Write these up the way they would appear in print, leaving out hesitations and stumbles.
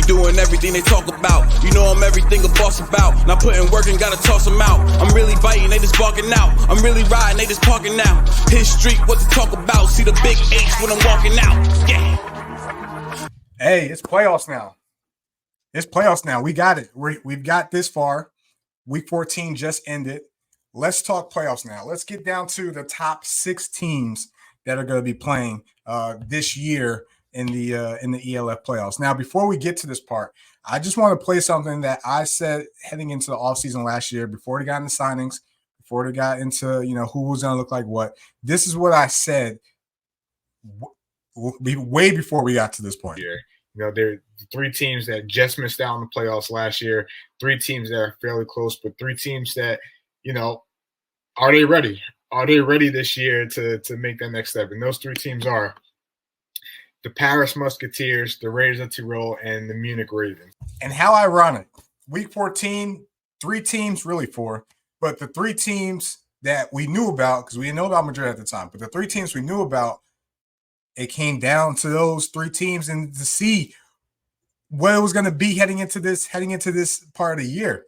doing everything they talk about. You know I'm everything a boss about. Not putting work and gotta toss them out. I'm really biting, they just barking out. I'm really riding, they just parking now. His street, what to talk about. See the big H when I'm walking out. Yeah. Hey, it's playoffs now. It's playoffs now. We got it. We've got this far. Week 14 just ended. Let's talk playoffs now. Let's get down to the top 6 teams that are going to be playing this year in the ELF playoffs. Now, before we get to this part, I just want to play something that I said heading into the offseason last year, before they got into signings, before they got into, who was going to look like what. This is what I said way before we got to this point. There are the 3 teams that just missed out on the playoffs last year, 3 teams that are fairly close, but 3 teams that, are they ready? Are they ready this year to make that next step? And those 3 teams are the Paris Musketeers, the Raiders of Tyrol, and the Munich Ravens. And how ironic. Week 14, 3 teams, really 4, but the 3 teams that we knew about, because we didn't know about Madrid at the time, but the 3 teams we knew about, it came down to those 3 teams and to see what it was going to be heading into this part of the year.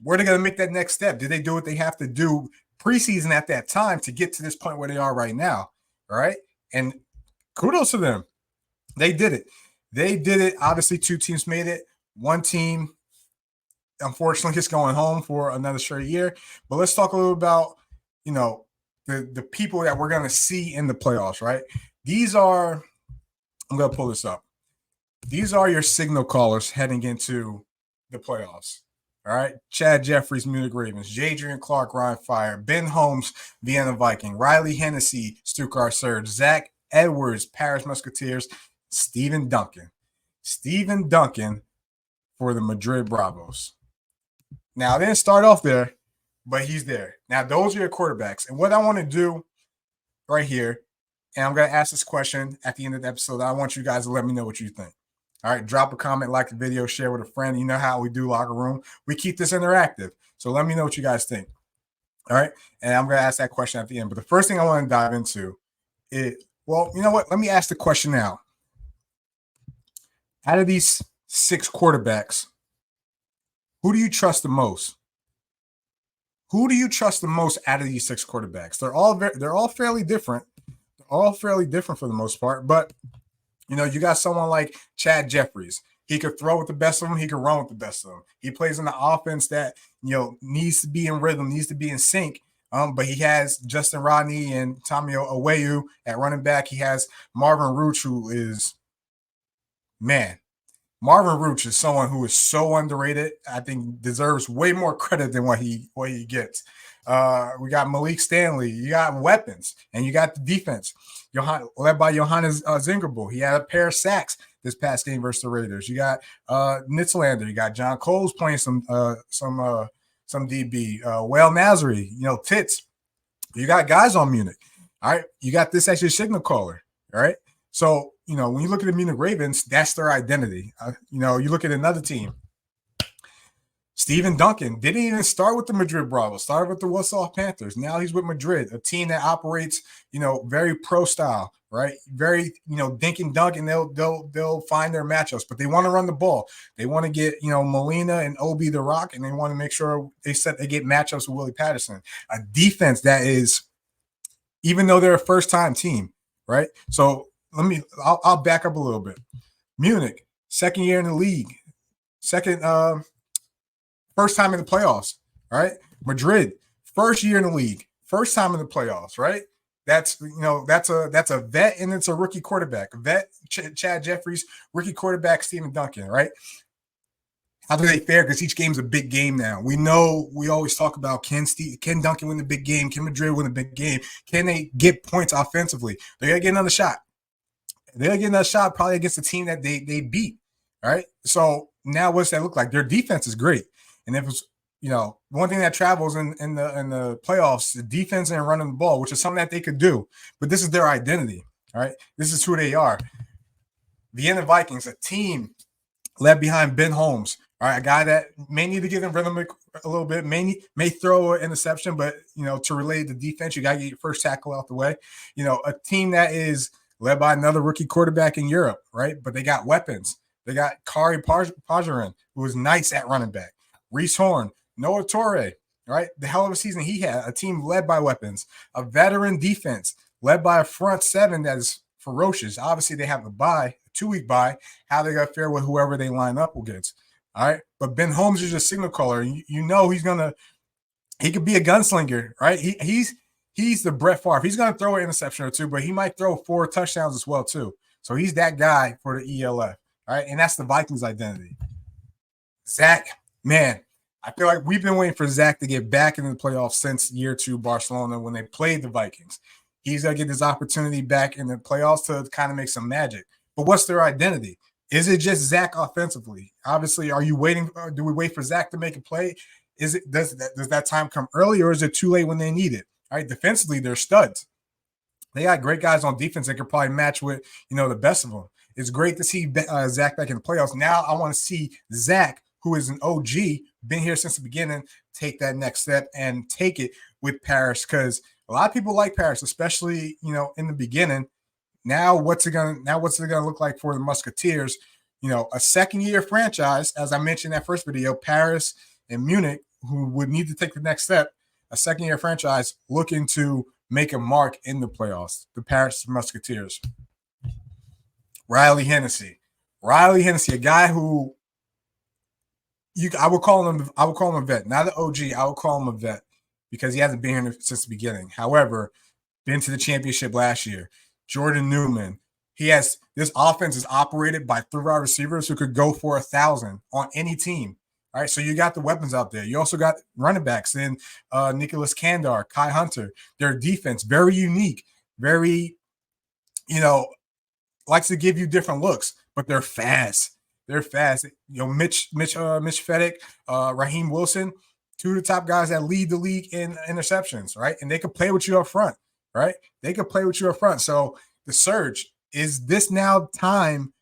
Were they going to make that next step? Did they do what they have to do preseason at that time to get to this point where they are right now? All right. And kudos to them. They did it. Obviously, 2 teams made it. 1 team, unfortunately, is going home for another straight year. But let's talk a little about, the people that we're going to see in the playoffs, right? These are, I'm going to pull this up. These are your signal callers heading into the playoffs. All right. Chad Jeffries, Munich Ravens, Jadrian Clark, Ryan Fire, Ben Holmes, Vienna Viking, Riley Hennessy, Stuttgart Surge, Zach Edwards, Paris Musketeers, Stephen Duncan for the Madrid Bravos. Now, I didn't start off there, but he's there. Now, those are your quarterbacks. And what I want to do right here, and I'm going to ask this question at the end of the episode, I want you guys to let me know what you think. All right, drop a comment, like the video, share with a friend. You know how we do Locker Room. We keep this interactive. So let me know what you guys think. All right, and I'm going to ask that question at the end. But the first thing I want to dive into is, well, you know what? Let me ask the question now. Out of these 6 quarterbacks, who do you trust the most? Who do you trust the most out of these 6 quarterbacks? They're all fairly different. They're all fairly different for the most part, but you got someone like Chad Jeffries. He could throw with the best of them. He could run with the best of them. He plays in the offense that, needs to be in rhythm, needs to be in sync. But he has Justin Rodney and Tommy Aweyu at running back. He has Marvin Rooch, who is, Marvin Rooch is someone who is so underrated. I think deserves way more credit than what he gets. We got Malik Stanley. You got weapons, and you got the defense. Led by Johannes Zingerbull. He had a pair of sacks this past game versus the Raiders. You got Nitzlander. You got John Coles playing some DB. Wael Nazary. Tits. You got guys on Munich. All right. You got this as your signal caller. All right. So when you look at the Munich Ravens, that's their identity. You look at another team. Stephen Duncan didn't even start with the Madrid Bravos, started with the Warsaw Panthers. Now he's with Madrid, a team that operates, very pro style, right? Very, dink and dunk, and they'll find their matchups, but they want to run the ball. They want to get, Molina and Obi the Rock, and they want to make sure they get matchups with Willie Patterson. A defense that is, even though they're a first-time team, right? So I'll back up a little bit. Munich, second year in the league, first time in the playoffs, right? Madrid, first year in the league, first time in the playoffs, right? That's a vet, and it's a rookie quarterback. Vet Chad Jeffries, rookie quarterback Stephen Duncan, right? How do they fare? Because each game's a big game now. We know we always talk about can Duncan win the big game? Can Madrid win the big game? Can they get points offensively? They're gonna get another shot. They're gonna get another shot probably against a team that they beat. All right. So now what's that look like? Their defense is great. And if it's, one thing that travels in the playoffs, the defense and running the ball, which is something that they could do. But this is their identity. All right. This is who they are. Vienna Vikings, a team led behind Ben Holmes. All right, a guy that may need to give him rhythm a little bit, may throw an interception, but, to relay the defense, you got to get your first tackle out the way. A team that is led by another rookie quarterback in Europe, right? But they got weapons. They got Kari Pajarin, who is nice at running back. Reese Horn, Noah Torre, right? The hell of a season he had. A team led by weapons, a veteran defense led by a front seven that is ferocious. Obviously, they have a bye, a 2-week bye. How they got to fare with whoever they line up against. All right. But Ben Holmes is a signal caller. You know he could be a gunslinger, right? He's the Brett Favre. He's going to throw an interception or two, but he might throw 4 touchdowns as well, too. So he's that guy for the ELF, right? And that's the Vikings' identity. Zach, man, I feel like we've been waiting for Zach to get back into the playoffs since year 2 Barcelona when they played the Vikings. He's going to get his opportunity back in the playoffs to kind of make some magic. But what's their identity? Is it just Zach offensively? Obviously, are you waiting? Do we wait for Zach to make a play? Does that time come early, or is it too late when they need it? All right, defensively, they're studs. They got great guys on defense that could probably match with, the best of them. It's great to see Zach back in the playoffs. Now I want to see Zach, who is an OG, been here since the beginning, take that next step and take it with Paris, because a lot of people like Paris, especially, in the beginning. Now what's it gonna look like for the Musketeers? A second-year franchise, as I mentioned in that first video, Paris and Munich, who would need to take the next step, a second-year franchise looking to make a mark in the playoffs, the Paris Musketeers. Riley Hennessy, a guy who I would call him a vet, not an OG. I would call him a vet because he hasn't been here since the beginning. However, been to the championship last year. Jordan Newman. This offense is operated by 3 wide receivers who could go for 1,000 on any team. All right, so you got the weapons out there. You also got running backs in Nicholas Kandar, Kai Hunter. Their defense, very unique, very, likes to give you different looks, but they're fast. They're fast. Mitch Fedek, Raheem Wilson, 2 of the top guys that lead the league in interceptions, right? And they can play with you up front, right? They can play with you up front. So the surge, is this now time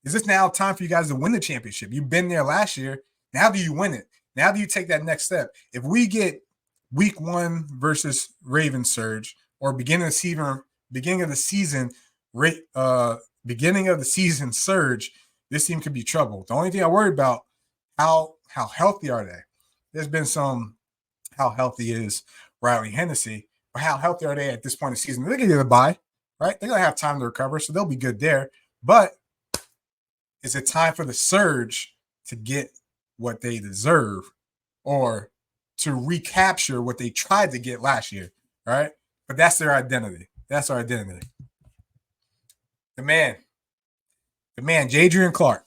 for you guys to win the championship? You've been there last year. Now do you win it? Now do you take that next step? If we get week 1 versus Ravens surge, or beginning of the season surge, this team could be trouble. The only thing I worry about, how healthy are they? There's been some how healthy is Riley Hennessy, or how healthy are they at this point in the season? They're going to get a bye, right? They're going to have time to recover, so they'll be good there. But is it time for the surge to get what they deserve, or to recapture what they tried to get last year, right? But that's their identity. That's our identity. The man, Jadrian Clark.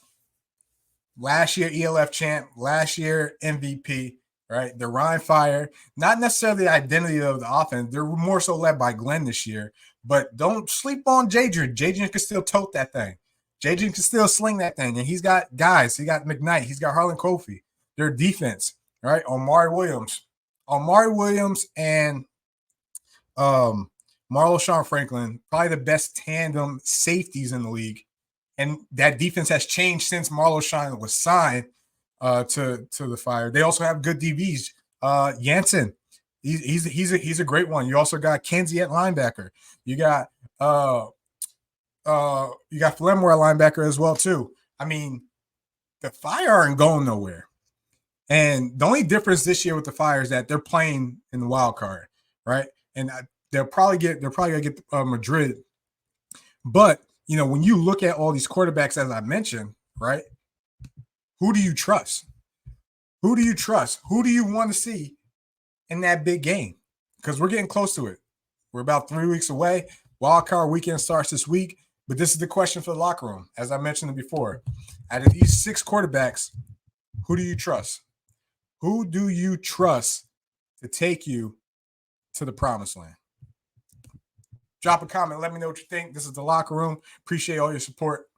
Last year ELF champ, last year MVP, right? The Rhine Fire, not necessarily the identity of the offense. They're more so led by Glenn this year, but don't sleep on Jadrian. Jadrian can still tote that thing. Jadrian can still sling that thing, and he's got guys. He got McKnight. He's got Harlan Kofi. Their defense, right? Omari Williams and Marlo Sean Franklin, probably the best tandem safeties in the league. And that defense has changed since Marlo Sean was signed to the Fire. They also have good DBs. Jansen, he's a great one. You also got Kenzie at linebacker. You got Flemore at linebacker as well too. I mean, the Fire aren't going nowhere. And the only difference this year with the Fire is that they're playing in the wild card, right? And they'll probably gonna get Madrid. But when you look at all these quarterbacks, as I mentioned, right? Who do you trust? Who do you trust? Who do you want to see in that big game? Because we're getting close to it. We're about 3 weeks away. Wild card weekend starts this week. But this is the question for the locker room. As I mentioned before, out of these 6 quarterbacks, who do you trust? Who do you trust to take you to the promised land? Drop a comment. Let me know what you think. This is the locker room. Appreciate all your support.